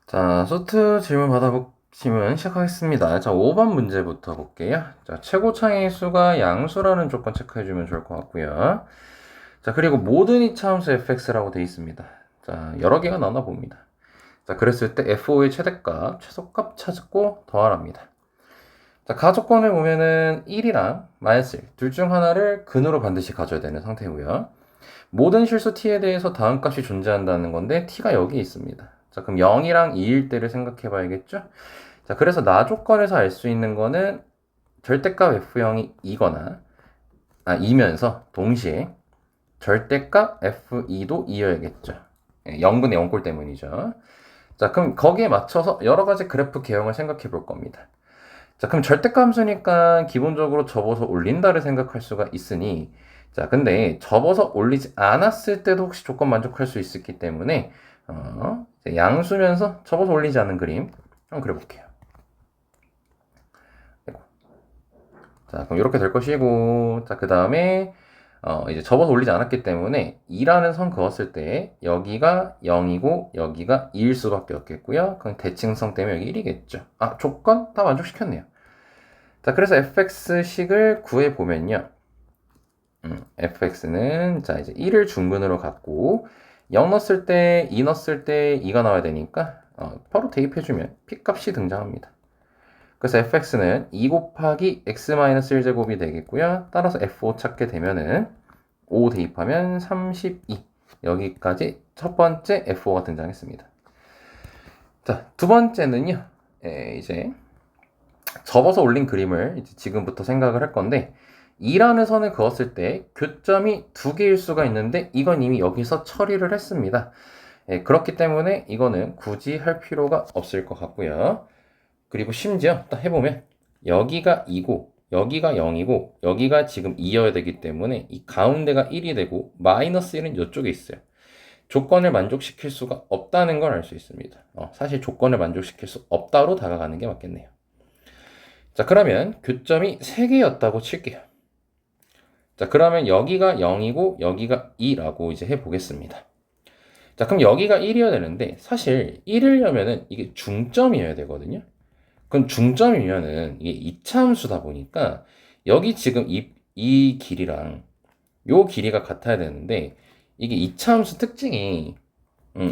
자, 소트 질문 받아보시면 시작하겠습니다. 자, 5번 문제부터 볼게요. 자, 최고 차의 수가 양수라는 조건 체크해주면 좋을 것 같고요. 자, 그리고 모든 이차함수 fx라고 되어 있습니다. 자, 여러 개가 나오나 봅니다. 자, 그랬을 때 f5의 최대값, 최소값 찾고 더하랍니다. 자, 가조건을 보면은 1이랑 마이너스 1, 둘 중 하나를 근으로 반드시 가져야 되는 상태고요. 모든 실수 t에 대해서 다음 값이 존재한다는 건데 t가 여기 있습니다. 자, 그럼 0이랑 2일 때를 생각해 봐야겠죠? 자, 그래서 나 조건에서 알 수 있는 거는 절대값 f0이 2거나 2면서 동시에 절대값 f2도 2여야겠죠. 0분의 0꼴 때문이죠. 자, 그럼 거기에 맞춰서 여러 가지 그래프 개형을 생각해 볼 겁니다. 자, 그럼 절대값 함수니까 기본적으로 접어서 올린다를 생각할 수가 있으니, 자, 근데 접어서 올리지 않았을 때도 혹시 조건 만족할 수 있었기 때문에, 양수면서 접어서 올리지 않는 그림 한번 그려볼게요. 아이고. 자, 그럼 이렇게 될 것이고, 자, 그 다음에, 이제 접어서 올리지 않았기 때문에 2라는 선 그었을 때 여기가 0이고 여기가 2일 수밖에 없겠고요. 그럼 대칭성 때문에 여기 1이겠죠. 아, 조건 다 만족시켰네요. 자, 그래서 fx식을 구해보면요. fx는, 자, 이제 1을 중근으로 갖고, 0 넣었을 때, 2 넣었을 때 2가 나와야 되니까, 바로 대입해주면 p값이 등장합니다. 그래서 fx는 2 곱하기 x-1제곱이 되겠고요. 따라서 f5 찾게 되면은, 5 대입하면 32. 여기까지 첫 번째 f5가 등장했습니다. 자, 두 번째는요, 이제, 접어서 올린 그림을 이제 지금부터 생각을 할 건데 2라는 선을 그었을 때 교점이 두 개일 수가 있는데 이건 이미 여기서 처리를 했습니다. 그렇기 때문에 이거는 굳이 할 필요가 없을 것 같고요. 그리고 심지어 딱 해보면 여기가 2고 여기가 0이고 여기가 지금 2여야 되기 때문에 이 가운데가 1이 되고 마이너스 1은 이쪽에 있어요. 조건을 만족시킬 수가 없다는 걸 알 수 있습니다. 사실 조건을 만족시킬 수 없다로 다가가는 게 맞겠네요. 자, 그러면 교점이 3개였다고 칠게요. 자, 그러면 여기가 0이고 여기가 2라고 이제 해보겠습니다. 자, 그럼 여기가 1이어야 되는데 사실 1이려면은 이게 중점이어야 되거든요. 그럼 중점이면은 이게 이차함수다 보니까 여기 지금 이 길이랑 요 길이가 같아야 되는데 이게 이차함수 특징이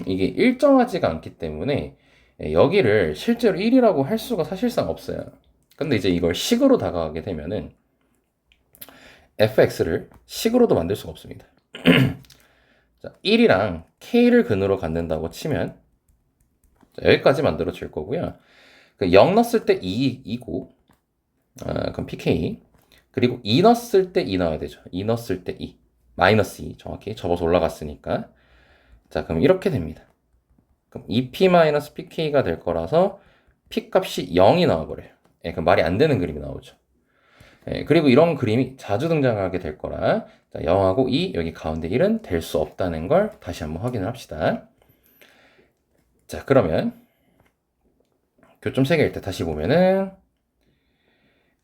이게 일정하지가 않기 때문에 여기를 실제로 1이라고 할 수가 사실상 없어요. 근데 이제 이걸 식으로 다가가게 되면은 fx를 식으로도 만들 수가 없습니다. 자, 1이랑 k를 근으로 갖는다고 치면 자, 여기까지 만들어질 거고요. 0 넣었을 때 2고 그럼 pk 그리고 2 넣었을 때 2 나와야 되죠. 2 넣었을 때 2 마이너스 2 정확히 접어서 올라갔으니까 자, 그럼 이렇게 됩니다. 그럼 2p-pk가 될 거라서 p 값이 0이 나와버려요. 그럼 말이 안 되는 그림이 나오죠. 그리고 이런 그림이 자주 등장하게 될 거라 자, 0하고 2 여기 가운데 1은 될 수 없다는 걸 다시 한번 확인을 합시다. 자, 그러면 교점 3개일 때 다시 보면은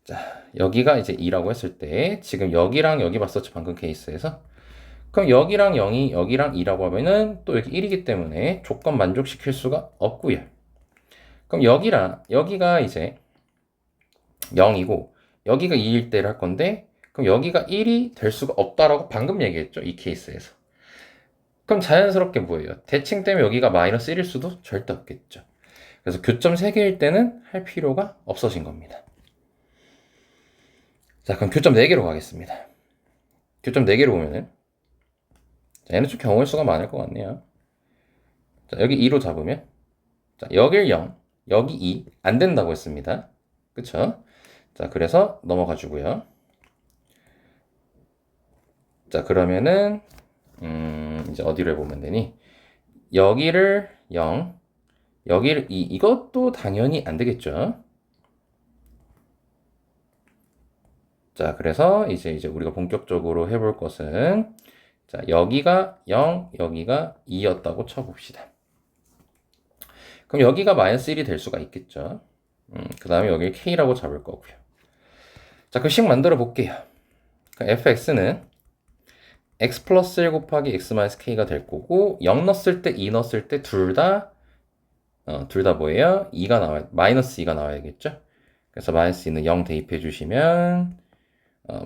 자, 여기가 이제 2라고 했을 때 지금 여기랑 여기 봤었죠, 방금 케이스에서. 그럼 여기랑 0이 여기랑 2라고 하면은 또 여기 1이기 때문에 조건 만족시킬 수가 없고요. 그럼 여기가 이제 0이고 여기가 2일 때를 할 건데 그럼 여기가 1이 될 수가 없다라고 방금 얘기했죠, 이 케이스에서. 그럼 자연스럽게 뭐예요? 대칭 때문에 여기가 마이너스 1일 수도 절대 없겠죠. 그래서 교점 3개일 때는 할 필요가 없어진 겁니다. 자, 그럼 교점 4개로 가겠습니다. 교점 4개로 보면은 자, 얘는 좀 경우의 수가 많을 것 같네요. 자, 여기 2로 잡으면 자, 여길 0, 여기 2 안 된다고 했습니다. 그쵸? 자, 그래서 넘어가 주고요. 자, 그러면은 이제 어디로 해보면 되니? 여기를 0, 여기를 2 이것도 당연히 안 되겠죠. 자, 그래서 이제 우리가 본격적으로 해볼 것은 자, 여기가 0, 여기가 2였다고 쳐봅시다. 그럼 여기가 마이너스 1이 될 수가 있겠죠. 그 다음에 여기를 k라고 잡을 거고요. 자, 그럼 식 만들어 볼게요. fx는 x 플러스 1 곱하기 x 마이너스 k가 될 거고 0 넣었을 때 2 넣었을 때 둘 다 둘 다 뭐예요? 2가 나와야, 마이너스 2가 나와야겠죠? 그래서 마이너스 2는 0 대입해 주시면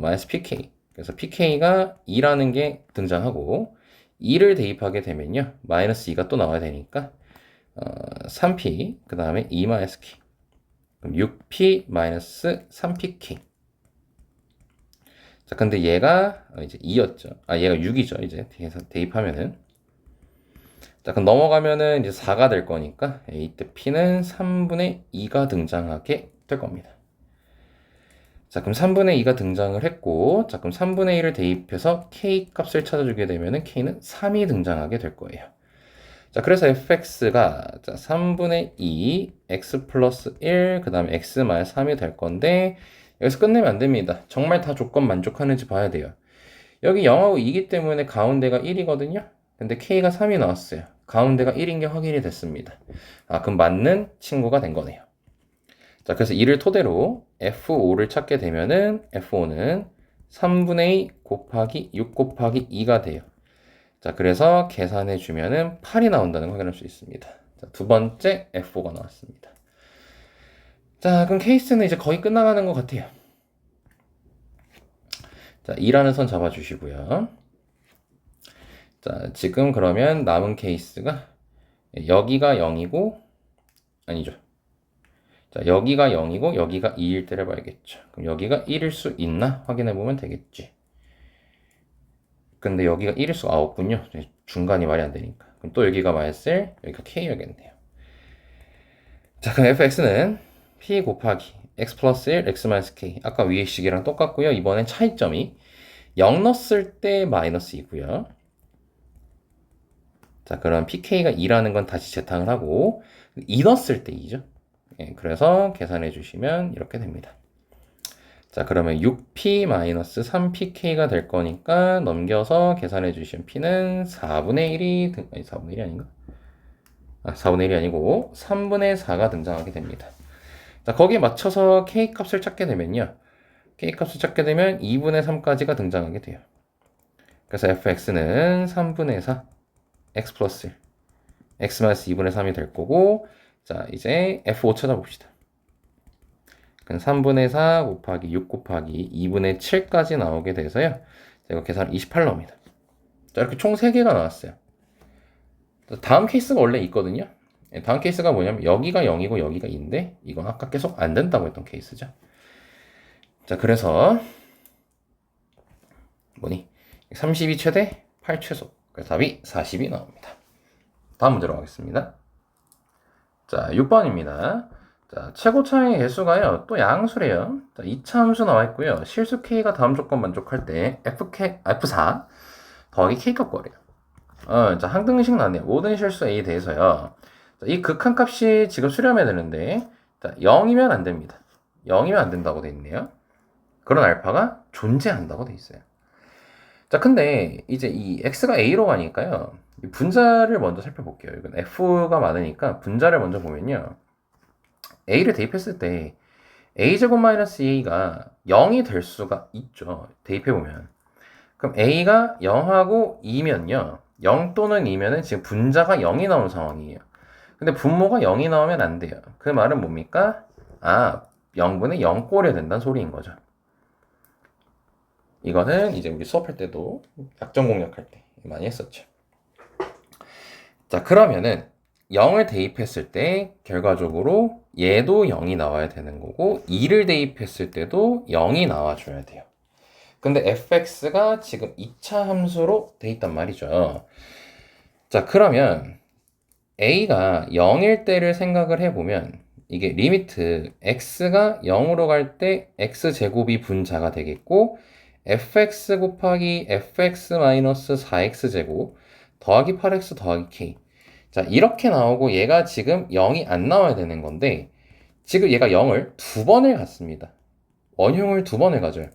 마이너스 pk. 그래서 pk가 2라는 게 등장하고 2를 대입하게 되면요. 마이너스 2가 또 나와야 되니까 3p 그 다음에 2 마이너스 k. 그럼 6p 마이너스 3pk. 자, 근데 얘가 이제 2였죠. 얘가 6이죠. 이제 대입하면은. 자, 그럼 넘어가면은 이제 4가 될 거니까 이때 p는 3분의 2가 등장하게 될 겁니다. 자, 그럼 3분의 2가 등장을 했고, 자, 그럼 3분의 1을 대입해서 k 값을 찾아주게 되면은 k는 3이 등장하게 될 거예요. 자, 그래서 fx가 3분의 2 x 플러스 1, 그 다음에 x 마이너스 3이 될 건데, 여기서 끝내면 안 됩니다. 정말 다 조건 만족하는지 봐야 돼요. 여기 0하고 2기 때문에 가운데가 1이거든요. 근데 k가 3이 나왔어요. 가운데가 1인 게 확인이 됐습니다. 그럼 맞는 친구가 된 거네요. 자, 그래서 이를 토대로 F5를 찾게 되면은 F5는 3분의 2 곱하기 6 곱하기 2가 돼요. 자, 그래서 계산해 주면은 8이 나온다는 걸 확인할 수 있습니다. 자, 두 번째 F5가 나왔습니다. 자, 그럼 케이스는 이제 거의 끝나가는 것 같아요. 자, 2라는 선 잡아주시고요. 자, 지금 그러면 남은 케이스가 여기가 0이고, 아니죠. 자, 여기가 0이고 여기가 2일 때를 봐야겠죠. 그럼 여기가 1일 수 있나 확인해 보면 되겠지. 근데 여기가 1일 수가 없군요. 중간이 말이 안 되니까. 그럼 또 여기가 마이너스 여기가 k여야겠네요. 자, 그럼 fx는 p 곱하기 x 플러스 1 x 마이너스 k. 아까 위의 식이랑 똑같고요. 이번엔 차이점이 0 넣었을 때 마이너스 2고요. 자, 그럼 pk가 2라는 건 다시 재탕을 하고 2 넣었을 때 2죠. 예, 그래서 계산해 주시면 이렇게 됩니다. 자, 그러면 6p-3pk가 될 거니까 넘겨서 계산해 주시면 p는 4분의 1이 아니 4분의 1이 아닌가? 4분의 1이 아니고 3분의 4가 등장하게 됩니다. 자, 거기에 맞춰서 k 값을 찾게 되면요. k 값을 찾게 되면 2분의 3까지가 등장하게 돼요. 그래서 fx는 3분의 4 x 플러스 1 x 마이너스 2분의 3이 될 거고, 자, 이제 f5 찾아봅시다. 그럼 3분의 4 곱하기 6 곱하기 2분의 7까지 나오게 돼서요. 이거 계산 28 나옵니다. 자, 이렇게 총 3개가 나왔어요. 다음 케이스가 원래 있거든요. 다음 케이스가 뭐냐면 여기가 0이고 여기가 2인데 이건 아까 계속 안 된다고 했던 케이스죠. 자, 그래서 뭐니? 32 최대, 8 최소. 그래서 답이 40이 나옵니다. 다음 문제로 가겠습니다. 자, 6번입니다. 자, 최고 차항의 개수가요, 또 양수래요. 자, 2차 함수 나와 있고요. 실수 k가 다음 조건 만족할 때 F4 더하기 k값 구하래요. 자, 한 등식 나왔네요. 모든 실수 A에 대해서요. 자, 이 극한값이 지금 수렴해야 되는데, 자, 0이면 안 됩니다. 0이면 안 된다고 돼 있네요. 그런 알파가 존재한다고 돼 있어요. 자, 근데 이제 이 x가 a로 가니까요. 이 분자를 먼저 살펴볼게요. 이건 f가 많으니까 분자를 먼저 보면요. a를 대입했을 때 a제곱 마이너스 a가 0이 될 수가 있죠. 대입해보면. 그럼 a가 0하고 2면요. 0 또는 2면은 지금 분자가 0이 나온 상황이에요. 근데 분모가 0이 나오면 안 돼요. 그 말은 뭡니까? 0분의 0 꼴이 된다는 소리인 거죠. 이거는 이제 우리 수업할 때도 약정 공략할 때 많이 했었죠. 자, 그러면은 0을 대입했을 때 결과적으로 얘도 0이 나와야 되는 거고 2를 대입했을 때도 0이 나와줘야 돼요. 근데 fx가 지금 2차 함수로 돼 있단 말이죠. 자, 그러면 a가 0일 때를 생각을 해보면 이게 리미트 x가 0으로 갈 때 x제곱이 분자가 되겠고 fx 곱하기 fx 마이너스 4x제곱 더하기 8x 더하기 k. 자, 이렇게 나오고 얘가 지금 0이 안 나와야 되는 건데 지금 얘가 0을 두 번을 갖습니다. 원흉을 두 번을 가져요.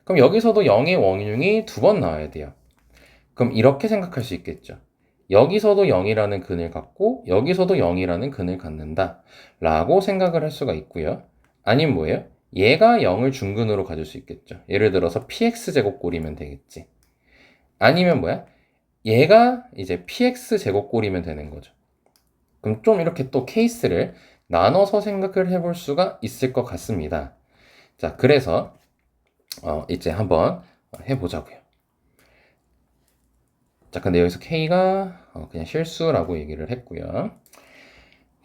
그럼 여기서도 0의 원흉이 두 번 나와야 돼요. 그럼 이렇게 생각할 수 있겠죠. 여기서도 0이라는 근을 갖고 여기서도 0이라는 근을 갖는다 라고 생각을 할 수가 있고요. 아니면 뭐예요? 얘가 0을 중근으로 가질 수 있겠죠. 예를 들어서 px제곱꼴이면 되겠지. 아니면 뭐야? 얘가 이제 px제곱꼴이면 되는 거죠. 그럼 좀 이렇게 또 케이스를 나눠서 생각을 해볼 수가 있을 것 같습니다. 자, 그래서 이제 한번 해보자고요. 자, 근데 여기서 K가 그냥 실수라고 얘기를 했고요.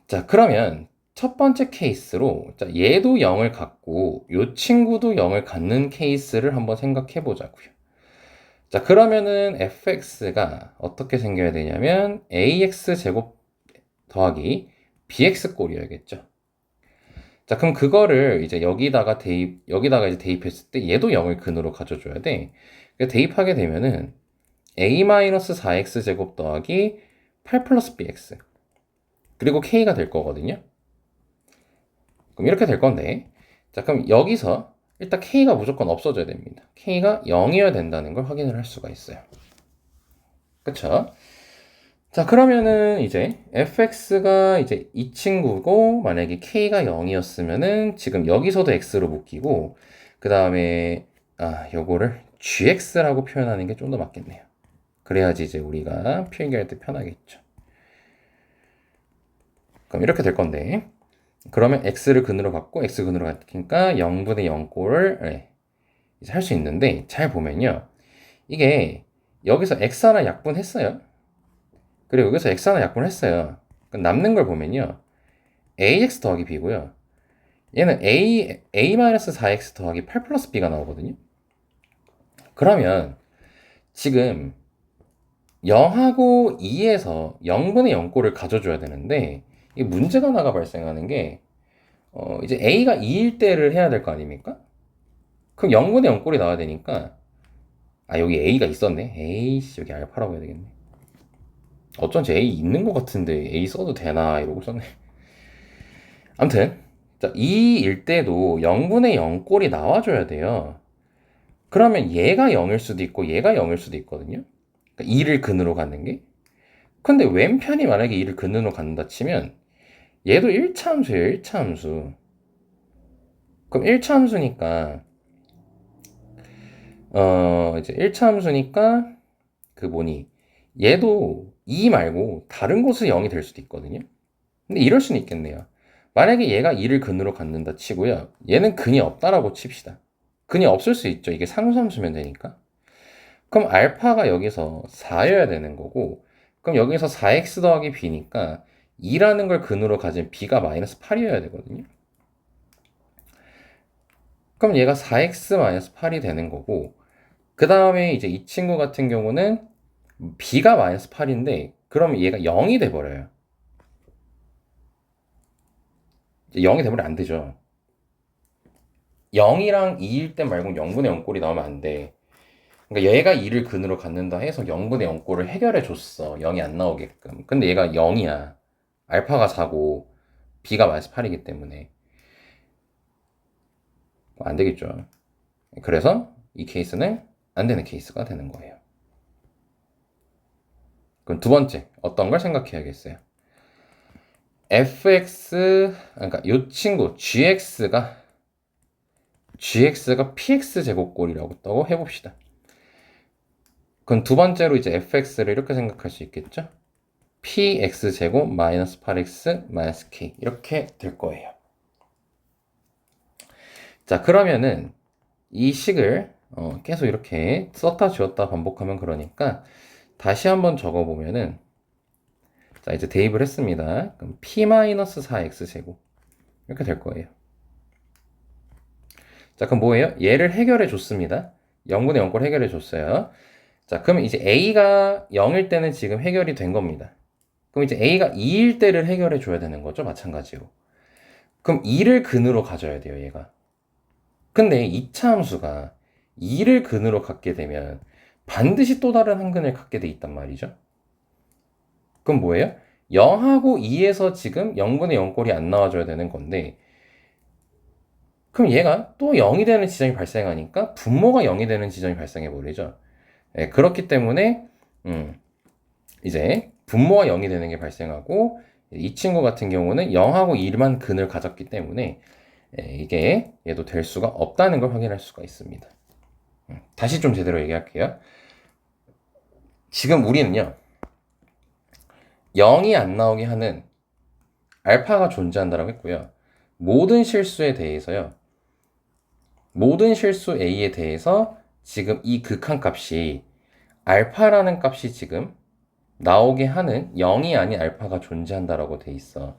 자, 그러면 첫 번째 케이스로 자, 얘도 0을 갖고 이 친구도 0을 갖는 케이스를 한번 생각해 보자고요. 자, 그러면은 fx가 어떻게 생겨야 되냐면 ax 제곱 더하기 bx 꼴이어야겠죠. 자, 그럼 그거를 이제 여기다가 이제 대입했을 때 얘도 0을 근으로 가져줘야 돼. 그러니까 대입하게 되면은 a-4x 제곱 더하기 8 플러스 bx 그리고 k가 될 거거든요. 그럼 이렇게 될 건데, 자, 그럼 여기서 일단 k가 무조건 없어져야 됩니다. k가 0이어야 된다는 걸 확인을 할 수가 있어요. 그쵸? 자, 그러면은 이제 fx가 이제 이 친구고, 만약에 k가 0이었으면은 지금 여기서도 x로 묶이고, 그 다음에, 요거를 gx라고 표현하는 게 좀 더 맞겠네요. 그래야지 이제 우리가 필기할 때 편하겠죠. 그럼 이렇게 될 건데, 그러면 x를 근으로 갖고 x 근으로 갖니까 0분의 0꼴을 이제 할 수 있는데 잘 보면요. 이게 여기서 x 하나 약분했어요. 그리고 여기서 x 하나 약분했어요. 남는 걸 보면요. ax 더하기 b고요. 얘는 a-4x 더하기 8 플러스 b가 나오거든요. 그러면 지금 0하고 2에서 0분의 0꼴을 가져줘야 되는데 이 문제가 하나가 발생하는 게 이제 a가 2일 때를 해야 될 거 아닙니까? 그럼 0분의 0꼴이 나와야 되니까 여기 a가 있었네. a씨 여기 알파라고 해야 되겠네. 어쩐지 A 있는 것 같은데 A 써도 되나 이러고 썼네. 아무튼 자, 2일 때도 0분의 0꼴이 나와줘야 돼요. 그러면 얘가 0일 수도 있고 얘가 0일 수도 있거든요. 그러니까 2를 근으로 갖는 게. 근데 왼편이 만약에 2를 근으로 갖는다 치면 얘도 1차 함수예요. 1차 함수. 그럼 1차 함수니까 이제 1차 함수니까 그 뭐니 얘도 2 말고 다른 곳은 0이 될 수도 있거든요. 근데 이럴 수는 있겠네요. 만약에 얘가 2를 근으로 갖는다 치고요. 얘는 근이 없다라고 칩시다. 근이 없을 수 있죠. 이게 상수함수면 되니까. 그럼 알파가 여기서 4여야 되는 거고, 그럼 여기서 4x 더하기 b니까 2라는 걸 근으로 가진 b가 마이너스 8이어야 되거든요. 그럼 얘가 4x 마이너스 8이 되는 거고, 그 다음에 이제 이 친구 같은 경우는 b가 마이너스 8인데, 그러면 얘가 0이 돼버려요. 0이 되면 안 되죠. 0이랑 2일 때 말고 0분의 0꼴이 나오면 안 돼. 그러니까 얘가 2를 근으로 갖는다 해서 0분의 0꼴을 해결해 줬어. 0이 안 나오게끔. 근데 얘가 0이야. 알파가 4고 b가 마이너스 8이기 때문에 안 되겠죠. 그래서 이 케이스는 안 되는 케이스가 되는 거예요. 그럼 두 번째 어떤 걸 생각해야겠어요? 그러니까 이 친구 gx가 px 제곱꼴이라고 해봅시다. 그럼 두 번째로 이제 fx를 이렇게 생각할 수 있겠죠? px 제곱 마이너스 8x 마이너스 k 이렇게 될 거예요. 자, 그러면은 이 식을 계속 이렇게 썼다 지웠다 반복하면 그러니까 다시 한번 적어보면은 자, 이제 대입을 했습니다. 그럼 p-4x 제곱 이렇게 될 거예요. 자, 그럼 뭐예요? 얘를 해결해 줬습니다. 0분의 0꼴 해결해 줬어요. 자, 그러면 이제 a가 0일 때는 지금 해결이 된 겁니다. 그럼 이제 a가 2일 때를 해결해 줘야 되는 거죠. 마찬가지로. 그럼 2를 근으로 가져야 돼요, 얘가. 근데 2차 함수가 2를 근으로 갖게 되면 반드시 또 다른 한 근을 갖게 돼 있단 말이죠. 그럼 뭐예요? 0하고 2에서 지금 0분의 0꼴이 안 나와줘야 되는 건데 그럼 얘가 또 0이 되는 지점이 발생하니까 분모가 0이 되는 지점이 발생해 버리죠. 네, 그렇기 때문에 이제 분모가 0이 되는 게 발생하고 이 친구 같은 경우는 0하고 1만 근을 가졌기 때문에 이게 얘도 될 수가 없다는 걸 확인할 수가 있습니다. 다시 좀 제대로 얘기할게요. 지금 우리는요 0이 안 나오게 하는 알파가 존재한다라고 했고요. 모든 실수에 대해서요. 모든 실수 A에 대해서 지금 이 극한값이 알파라는 값이 지금 나오게 하는 0이 아닌 알파가 존재한다라고 돼 있어.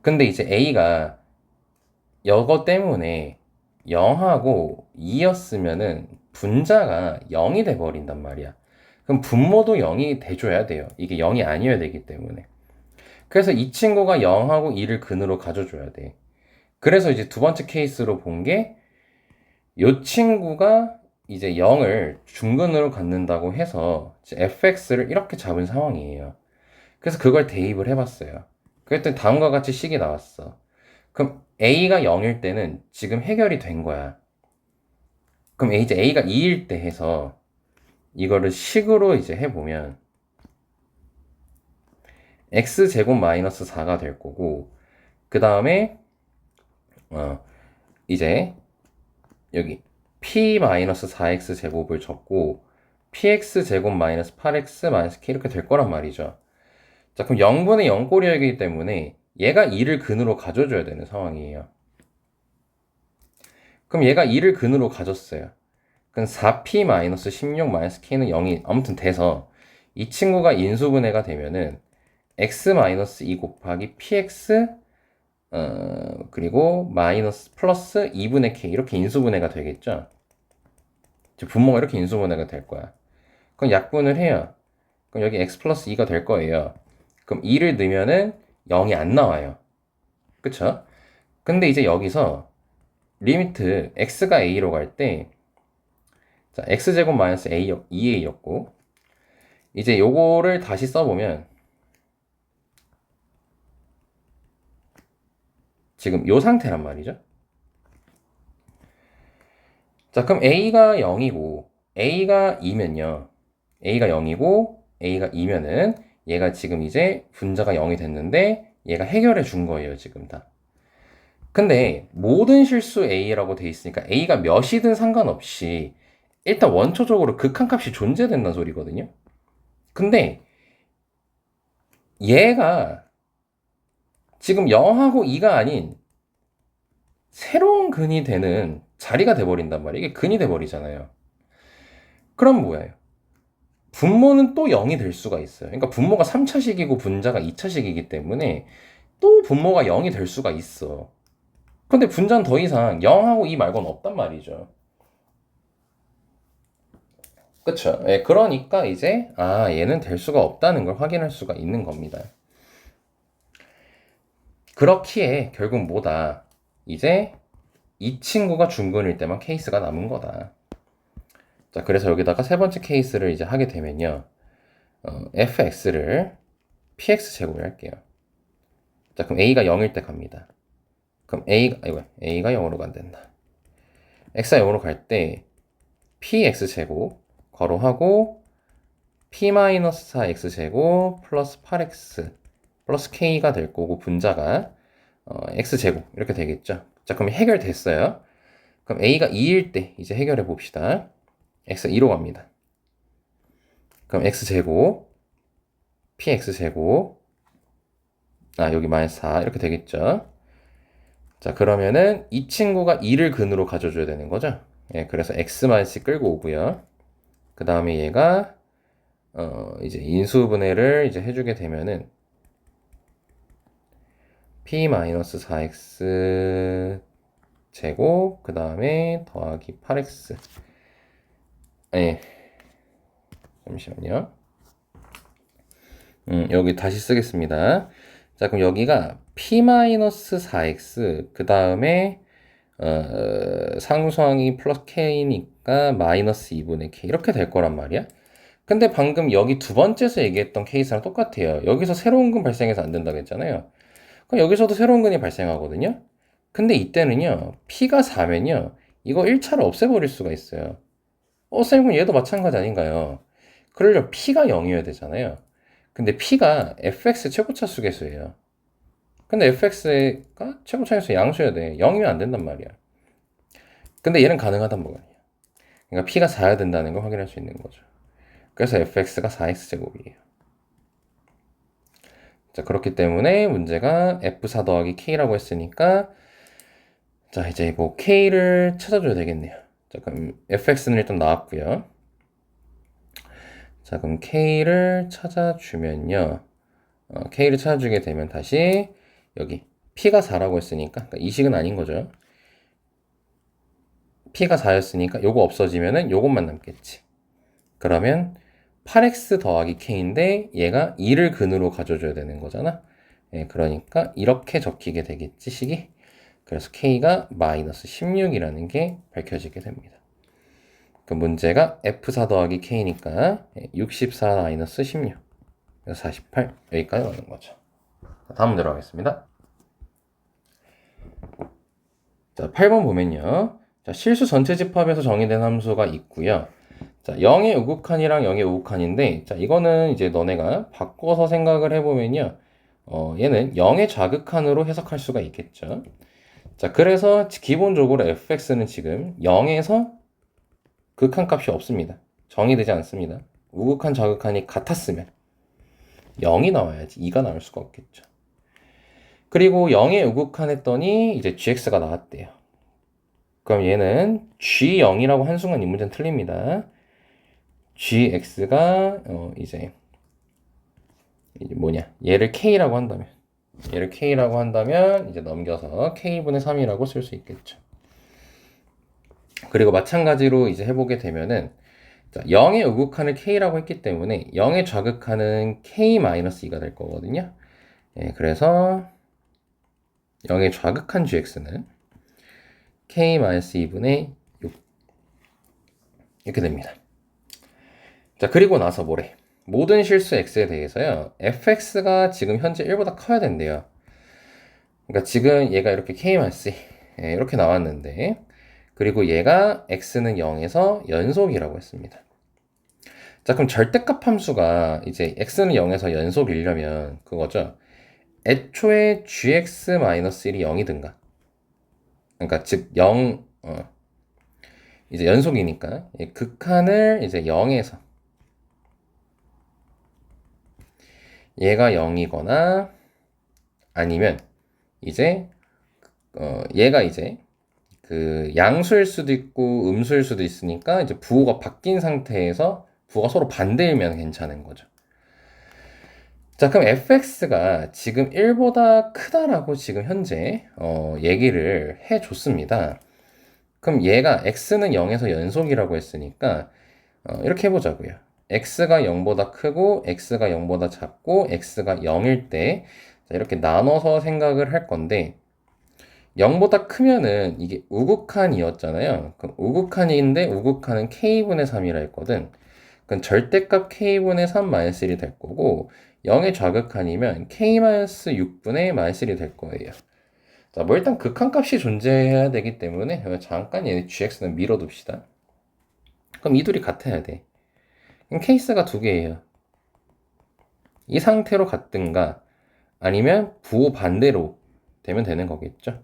근데 이제 A가 이거 때문에 0하고 2였으면은 분자가 0이 돼버린단 말이야. 그럼 분모도 0이 돼줘야 돼요. 이게 0이 아니어야 되기 때문에. 그래서 이 친구가 0하고 2를 근으로 가져줘야 돼. 그래서 이제 두 번째 케이스로 본 게 이 친구가 이제 0을 중근으로 갖는다고 해서 fx를 이렇게 잡은 상황이에요. 그래서 그걸 대입을 해봤어요. 그랬더니 다음과 같이 식이 나왔어. 그럼 a가 0일 때는 지금 해결이 된 거야. 그럼 이제 a가 2일 때 해서 이거를 식으로 이제 해보면 x제곱 마이너스 4가 될 거고, 그 다음에 이제 여기 p-4x 제곱을 적고 px 제곱 마이너스 8x 마이너스 k 이렇게 될 거란 말이죠. 자, 그럼 0분의 0꼴이기 때문에 얘가 2를 근으로 가져줘야 되는 상황이에요. 그럼 얘가 2를 근으로 가졌어요. 그럼 4p-16-k는 0이 아무튼 돼서 이 친구가 인수분해가 되면은 x-2 곱하기 px 그리고 마이너스 플러스 2분의 k 이렇게 인수분해가 되겠죠. 분모가 이렇게 인수분해가 될 거야. 그럼 약분을 해요. 그럼 여기 x 플러스 2가 될 거예요. 그럼 2를 넣으면은 0이 안 나와요. 그쵸? 근데 이제 여기서 리미트 x가 a로 갈 때, 자, x제곱 마이너스 a, 2a였고, 이제 요거를 다시 써보면, 지금 요 상태란 말이죠. 자, 그럼 a가 0이고, a가 2면요. a가 0이고, a가 2면은 얘가 지금 이제 분자가 0이 됐는데, 얘가 해결해 준 거예요, 지금 다. 근데 모든 실수 a라고 돼 있으니까 a가 몇이든 상관없이 일단 원초적으로 극한값이 존재된다는 소리거든요. 근데 얘가 지금 0하고 2가 아닌 새로운 근이 되는 자리가 돼버린단 말이에요. 이게 근이 돼버리잖아요. 그럼 뭐예요? 분모는 또 0이 될 수가 있어요. 그러니까 분모가 3차식이고 분자가 2차식이기 때문에 또 분모가 0이 될 수가 있어. 근데 분자는 더 이상 0하고 2 말고는 없단 말이죠. 그쵸? 예, 그러니까 이제 얘는 될 수가 없다는 걸 확인할 수가 있는 겁니다. 그렇기에 결국 뭐다? 이제 이 친구가 중근일 때만 케이스가 남은 거다. 자, 그래서 여기다가 세 번째 케이스를 이제 하게 되면요. fx를 px 제곱을 할게요. 자, 그럼 a가 0일 때 갑니다. 그럼 a가 0으로 간댄다. x가 0으로 갈 때 px 제곱 괄호하고 p-4x 제곱 플러스 8x 플러스 k가 될 거고 분자가 x 제곱 이렇게 되겠죠. 자, 그럼 해결됐어요. 그럼 a가 2일 때 이제 해결해 봅시다. x가 2로 갑니다. 그럼 x 제곱 px 제곱 여기 마이너스 4 이렇게 되겠죠. 자, 그러면은 이 친구가 2를 근으로 가져줘야 되는 거죠. 예, 그래서 x-c 끌고 오고요. 그 다음에 얘가 이제 인수분해를 이제 해주게 되면은 p-4x 제곱 그 다음에 더하기 8x 예, 잠시만요. 여기 다시 쓰겠습니다. 자, 그럼 여기가 p-4x 그 다음에 상수항이 플러스 k니까 마이너스 2분의 k 이렇게 될 거란 말이야. 근데 방금 여기 두 번째에서 얘기했던 케이스랑 똑같아요. 여기서 새로운 근 발생해서 안 된다고 했잖아요. 그럼 여기서도 새로운 근이 발생하거든요. 근데 이때는요, p가 4면요, 이거 1차를 없애버릴 수가 있어요. 쌤은 얘도 마찬가지 아닌가요? 그러려면 p가 0이어야 되잖아요. 근데 p가 fx 최고차 수계수예요. 근데 fx가 최고차에서 양수여야 돼. 0이면 안 된단 말이야. 근데 얘는 가능하단 말이야. 그러니까 p가 4야 된다는 걸 확인할 수 있는 거죠. 그래서 fx가 4x 제곱이에요. 자, 그렇기 때문에 문제가 F4 더하기 K라고 했으니까 자, 이제 뭐 K를 찾아줘야 되겠네요. 자, 그럼 fx는 일단 나왔고요. 자, 그럼 K를 찾아주면요. K를 찾아주게 되면 다시 여기 P가 4라고 했으니까 그러니까 이 식은 아닌 거죠. P가 4였으니까 요거 없어지면은 요것만 남겠지. 그러면 8x 더하기 k인데 얘가 2를 근으로 가져줘야 되는 거잖아. 예, 그러니까 이렇게 적히게 되겠지, 식이. 그래서 k가 마이너스 16이라는 게 밝혀지게 됩니다. 그 문제가 f4 더하기 k니까 64 마이너스 16, 그래서 48 여기까지 나오는 거죠. 다음 문제로 가겠습니다. 자, 8번 보면요. 자, 실수 전체 집합에서 정의된 함수가 있고요. 자, 0의 우극한이랑 0의 우극한인데, 자, 이거는 이제 너네가 바꿔서 생각을 해보면요. 얘는 0의 좌극한으로 해석할 수가 있겠죠. 자, 그래서 기본적으로 fx는 지금 0에서 극한값이 없습니다. 정의되지 않습니다. 우극한, 좌극한이 같았으면 0이 나와야지 2가 나올 수가 없겠죠. 그리고 0의 우극한 했더니 이제 gx가 나왔대요. 그럼 얘는 g0이라고 한순간 이 문제는 틀립니다. gx가 이제 뭐냐 얘를 k라고 한다면 이제 넘겨서 k분의 3이라고 쓸 수 있겠죠. 그리고 마찬가지로 이제 해보게 되면은 자, 0의 우극한을 k라고 했기 때문에 0의 좌극한은 k-2가 될 거거든요. 예, 그래서 0의 좌극한 gx는 k-2분의 6 이렇게 됩니다. 자, 그리고 나서 뭐래? 모든 실수 x에 대해서요. fx가 지금 현재 1보다 커야 된대요. 그러니까 지금 얘가 이렇게 k-2 이렇게 나왔는데 그리고 얘가 x는 0에서 연속이라고 했습니다. 자, 그럼 절대값 함수가 이제 x는 0에서 연속이려면 그거죠. 애초에 gx-1이 0이든가. 그러니까 즉 0, 이제 연속이니까 극한을 이제 0에서 얘가 0이거나 아니면 이제 얘가 이제 그 양수일 수도 있고 음수일 수도 있으니까 이제 부호가 바뀐 상태에서 부호가 서로 반대이면 괜찮은 거죠. 자, 그럼 fx가 지금 1보다 크다라고 지금 현재 얘기를 해줬습니다. 그럼 얘가 x는 0에서 연속이라고 했으니까 이렇게 해보자고요. x가 0보다 크고 x가 0보다 작고 x가 0일 때 이렇게 나눠서 생각을 할 건데 0보다 크면은 이게 우극한이었잖아요. 그럼 우극한인데 우극한은 k분의 3이라 했거든. 그럼 절대값 k분의 3-1이 될 거고 0의 좌극한이면 k-6분의 -1이 될 거예요. 자, 뭐 일단 극한값이 존재해야 되기 때문에 잠깐 얘 gx는 밀어둡시다. 그럼 이 둘이 같아야 돼. 그럼 케이스가 두 개예요. 이 상태로 같든가 아니면 부호 반대로 되면 되는 거겠죠.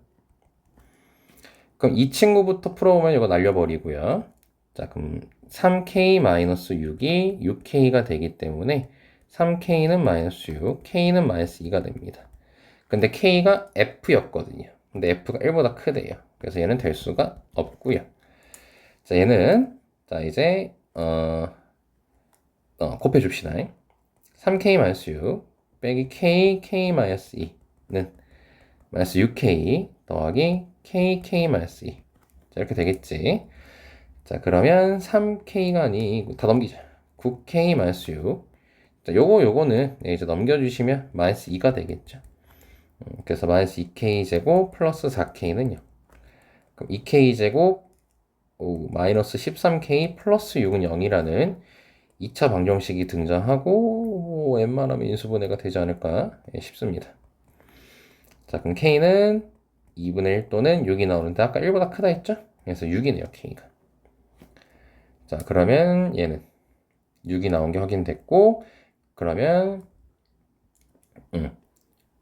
그럼 이 친구부터 풀어보면 이거 날려버리고요. 자, 그럼 3k-6이 6k가 되기 때문에 3k는 -6, k는 -2가 됩니다. 근데 k가 f였거든요. 근데 f가 1보다 크대요. 그래서 얘는 될 수가 없고요. 자, 얘는 자 이제 곱해줍시다. 3k-6 빼기 k-2는 -6k 더하기 k-2. 자, 이렇게 되겠지. 자, 그러면 3k가 아니고 다 넘기자. 9k-6. 자, 요거는 이제 넘겨주시면 -2가 되겠죠. 그래서 -2k제곱 플러스 4k는요. 그럼 2k제곱 마이너스 13k 플러스 6은 0이라는 2차 방정식이 등장하고 웬만하면 인수분해가 되지 않을까 싶습니다. 자, 그럼 k는 2분의 1 또는 6이 나오는데 아까 1보다 크다 했죠? 그래서 6이네요, k가. 자, 그러면 얘는 6이 나온 게 확인됐고 그러면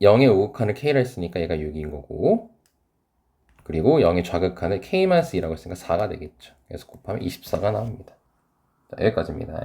0의 우극한을 k라 했으니까 얘가 6인 거고 그리고 0의 좌극한을 k-2라고 했으니까 4가 되겠죠. 그래서 곱하면 24가 나옵니다. 자, 여기까지입니다.